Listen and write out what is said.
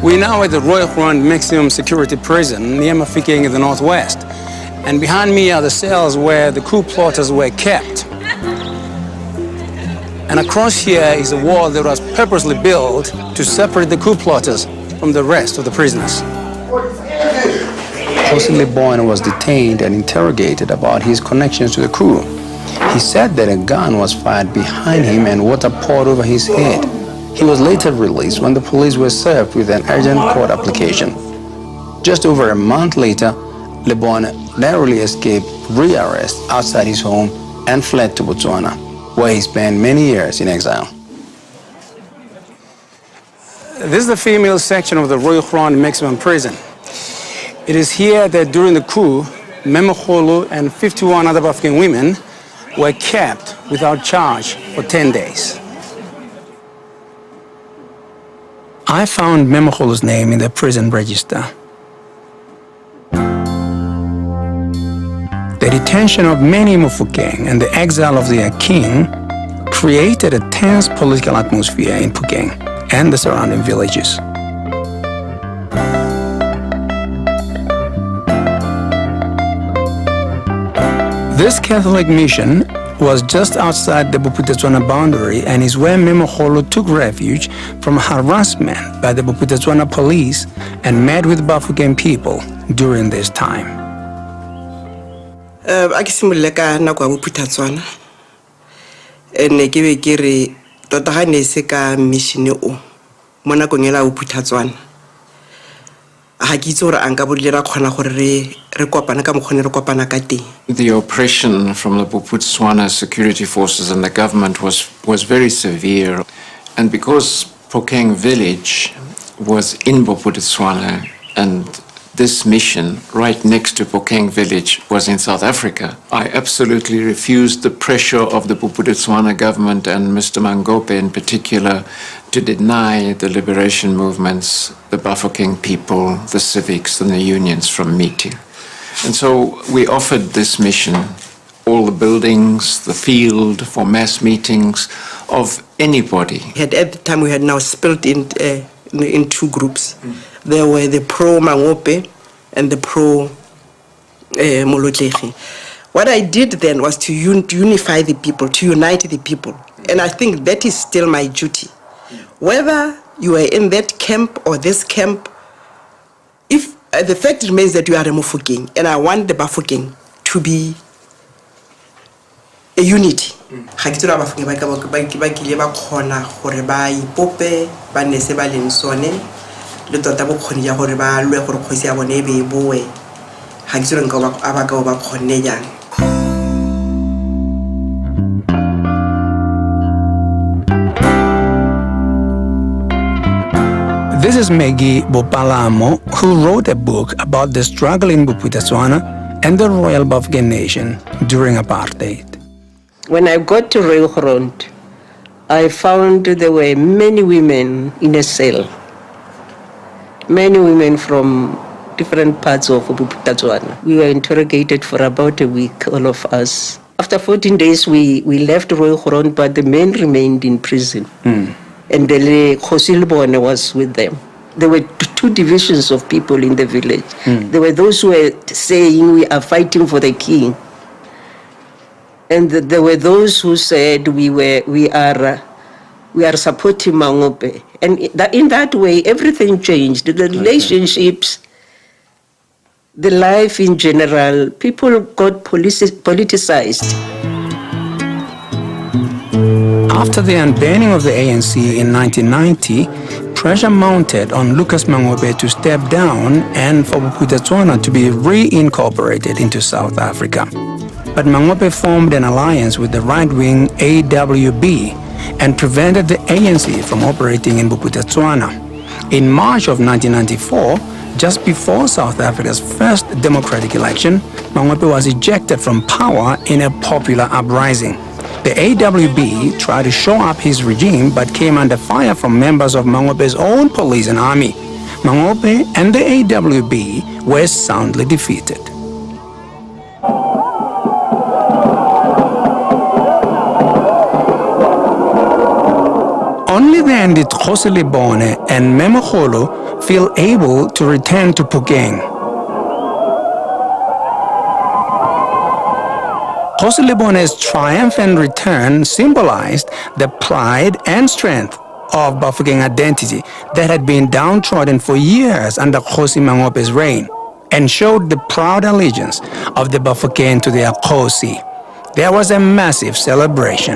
We're now at the Royal Rwanda Maximum Security Prison near Bafokeng in the northwest. And behind me are the cells where the coup plotters were kept. And across here is a wall that was purposely built to separate the coup plotters from the rest of the prisoners. Jose Lebone was detained and interrogated about his connections to the coup. He said that a gun was fired behind him and water poured over his head. He was later released when the police were served with an urgent court application. Just over a month later, Lebone narrowly escaped re-arrest outside his home and fled to Botswana, where he spent many years in exile. This is the female section of the Royal Rwanda Maximum Prison. It is here that during the coup, Memokolo and 51 other Bafokeng women were kept without charge for 10 days. I found Memokolo's name in the prison register. The detention of many Bafokeng and the exile of their king created a tense political atmosphere in Bafokeng and the surrounding villages. This Catholic mission was just outside the Bophuthatswana boundary and is where Memokolo took refuge from harassment by the Bophuthatswana police and met with Bafokeng people during this time. A ke simolole ka nako ya Bophuthatswana ene ke be ke re tota ga ne se ka mission o mo nakong ela Bophuthatswana ga ke itse gore a nka bodile ra kgona gore re kopana ka mokgone re kopana ka teng. The oppression from the Bophuthatswana security forces and the government was very severe, and because Bafokeng village was in Bophuthatswana and this mission right next to Bafokeng village was in South Africa, I absolutely refused the pressure of the Bophuthatswana government and Mr. Mangope in particular to deny the liberation movements, the Bafokeng people, the civics and the unions from meeting. And so we offered this mission, all the buildings, the field for mass meetings of anybody. At the time we had now split in two groups. There were the pro-Mangope and the pro-Molotlehi. What I did then was to unify the people, to unite the people. And I think that is still my duty. Whether you are in that camp or this camp, if the fact remains that you are a Bafokeng, and I want the Bafokeng to be a unity. Ga ke tsela Bafokeng ba kile ba khona gore ba ipope ba ne se ba leng sone le tota bo khone ya gore ba lwe gore khosi ya bone be boe ga ke tsela nka ba ka ba khone jang. This is Maggie Bopalamo, who wrote a book about the struggle in Bophuthatswana and the Royal Bafokeng Nation during apartheid. When I got to Royal Rwanda, I found there were many women in a cell. Many women from different parts of Bophuthatswana. We were interrogated for about a week, all of us. After 14 days, we left Royal Rwanda, but the men remained in prison. And the Jose Lebone was with them. There were two divisions of people in the village. There were those who were saying we are fighting for the king. And there were those who said we are supporting Mangope. And in that way, everything changed. The relationships, the life in general, people got politicized. After the unbanning of the ANC in 1990, pressure mounted on Lucas Mangope to step down and for Bophuthatswana to be reincorporated into South Africa. But Mangope formed an alliance with the right-wing AWB and prevented the ANC from operating in Bophuthatswana. In March of 1994, just before South Africa's first democratic election, Mangope was ejected from power in a popular uprising. The AWB tried to shore up his regime but came under fire from members of Mangope's own police and army. Mangope and the AWB were soundly defeated. Only then did Jose Lebone and Memokolo feel able to return to Bafokeng. Kgosi Lebone's triumphant return symbolized the pride and strength of Bafokeng identity that had been downtrodden for years under Kgosi Mangope's reign, and showed the proud allegiance of the Bafokeng to their Kgosi. There was a massive celebration.